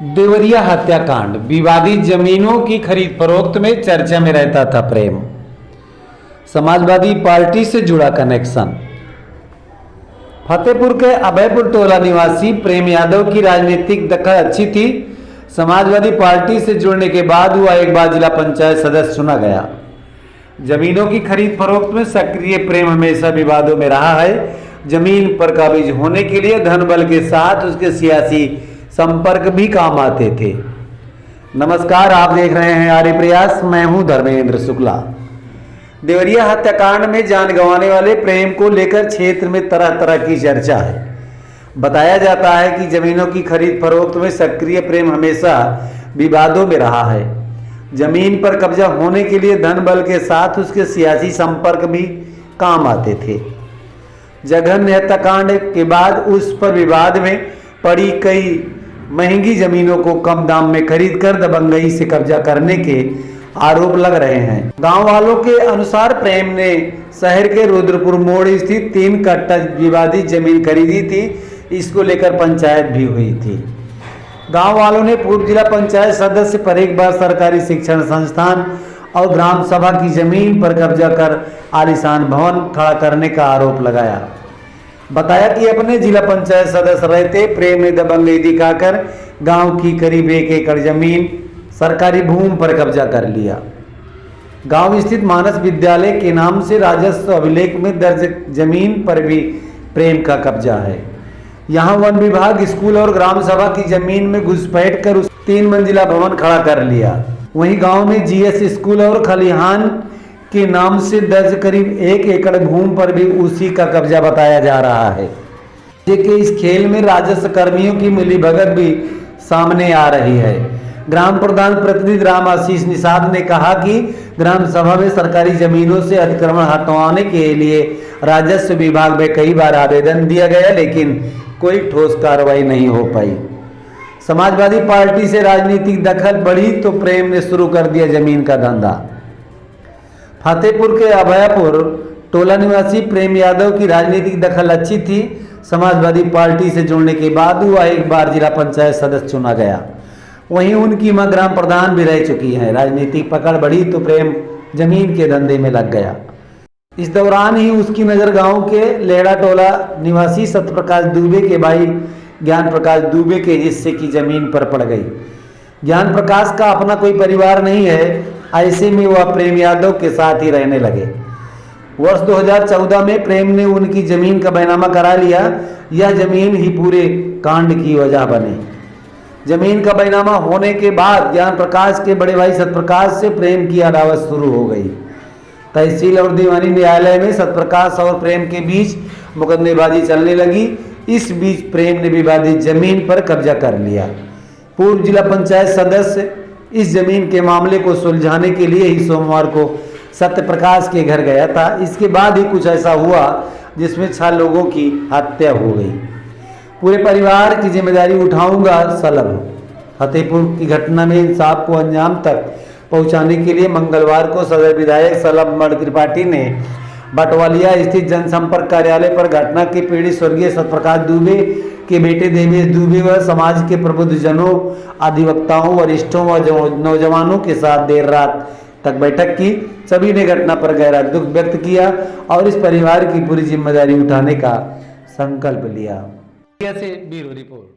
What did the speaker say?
देवरिया हत्याकांड, विवादित जमीनों की खरीद फरोख्त में चर्चा में रहता था प्रेम। समाजवादी पार्टी से जुड़ा कनेक्शन। फतेहपुर के अभयपुर टोला निवासी प्रेम यादव की राजनीतिक दखल अच्छी थी। समाजवादी पार्टी से जुड़ने के बाद वह एक बार जिला पंचायत सदस्य चुना गया। जमीनों की खरीद फरोख्त में सक्रिय प्रेम हमेशा विवादों में रहा है। जमीन पर काबिज होने के लिए धन बल के साथ उसके सियासी संपर्क भी काम आते थे। नमस्कार, आप देख रहे हैं आर्य प्रयास। मैं हूं धर्मेंद्र शुक्ला। देवरिया हत्याकांड में जान गंवाने वाले प्रेम को लेकर क्षेत्र में तरह तरह की चर्चा है। बताया जाता है कि जमीनों की खरीद फरोख्त में सक्रिय प्रेम हमेशा विवादों में रहा है। जमीन पर कब्जा होने के लिए धन बल के साथ उसके सियासी संपर्क भी काम आते थे। जघन्य हत्याकांड के बाद उस पर विवाद में पड़ी कई महंगी जमीनों को कम दाम में खरीद कर दबंगई से कब्जा करने के आरोप लग रहे हैं। गांव वालों के अनुसार प्रेम ने शहर के रुद्रपुर मोड़ स्थित 3 कट्टा विवादित जमीन खरीदी थी। इसको लेकर पंचायत भी हुई थी। गांव वालों ने पूर्व जिला पंचायत सदस्य पर एक बार सरकारी शिक्षण संस्थान और ग्राम सभा की जमीन पर कब्जा कर आलीशान भवन खड़ा करने का आरोप लगाया। बताया कि अपने जिला पंचायत सदस्य रहते प्रेम ने दबंगई दिखाकर गांव की करीब 1 एकड़ जमीन सरकारी भूमि पर कब्जा कर लिया। गांव स्थित मानस विद्यालय के नाम से राजस्व अभिलेख में दर्ज जमीन पर भी प्रेम का कब्जा है। यहां वन विभाग, स्कूल और ग्राम सभा की जमीन में घुसपैठ कर उस 3 मंजिला भवन खड़ा कर लिया। वहीं गांव में जीएस स्कूल और खलिहान के नाम से दर्ज करीब 1 एकड़ भूमि पर भी उसी का कब्जा बताया जा रहा है। कि इस खेल में राजस्व कर्मियों की मिलीभगत भी सामने आ रही है। ग्राम प्रधान प्रतिनिधि राम आशीष निषाद ने कहा कि ग्राम सभा में सरकारी जमीनों से अतिक्रमण हटवाने के लिए राजस्व विभाग में कई बार आवेदन दिया गया, लेकिन कोई ठोस कार्रवाई नहीं हो पाई। समाजवादी पार्टी से राजनीतिक दखल बढ़ी तो प्रेम ने शुरू कर दिया जमीन का धंधा। फतेहपुर के अभयपुर टोला निवासी प्रेम यादव की राजनीतिक दखल अच्छी थी। समाजवादी पार्टी से जुड़ने के बाद वह एक बार जिला पंचायत सदस्य चुना गया। वहीं उनकी मां ग्राम प्रधान भी रह चुकी हैं। राजनीतिक पकड़ बढ़ी तो प्रेम जमीन के धंधे में लग गया। इस दौरान ही उसकी नज़र गांव के लेहड़ा टोला निवासी सत्यप्रकाश दुबे के भाई ज्ञान प्रकाश दुबे के हिस्से की जमीन पर पड़ गई। ज्ञान प्रकाश का अपना कोई परिवार नहीं है। ऐसे में वह प्रेम यादव के साथ ही रहने लगे। वर्ष 2014 में प्रेम ने उनकी जमीन का बैनामा करा लिया। यह जमीन ही पूरे कांड की वजह बनी। जमीन का बैनामा होने के बाद ज्ञान प्रकाश के बड़े भाई सत्यप्रकाश से प्रेम की अदावत शुरू हो गई। तहसील और दीवानी न्यायालय में सत्यप्रकाश और प्रेम के बीच मुकदमेबाजी चलने लगी। इस बीच प्रेम ने विवादित जमीन पर कब्जा कर लिया। पूर्व जिला पंचायत सदस्य इस जमीन के मामले को सुलझाने के लिए ही सोमवार को सत्यप्रकाश के घर गया था। इसके बाद ही कुछ ऐसा हुआ जिसमें 6 लोगों की हत्या हो गई। पूरे परिवार की जिम्मेदारी उठाऊंगा सलब। फतेहपुर की घटना में इंसाफ को अंजाम तक पहुंचाने के लिए मंगलवार को सदर विधायक सलब मर्द त्रिपाठी ने बटवालिया स्थित जनसंपर्क कार्यालय पर घटना के पीड़ित स्वर्गीय सत्यप्रकाश दुबे के बेटे देवेश दुबे व समाज के प्रबुद्ध जनों, अधिवक्ताओं, वरिष्ठों व नौजवानों के साथ देर रात तक बैठक की। सभी ने घटना पर गहरा दुख व्यक्त किया और इस परिवार की पूरी जिम्मेदारी उठाने का संकल्प लिया। Bureau report.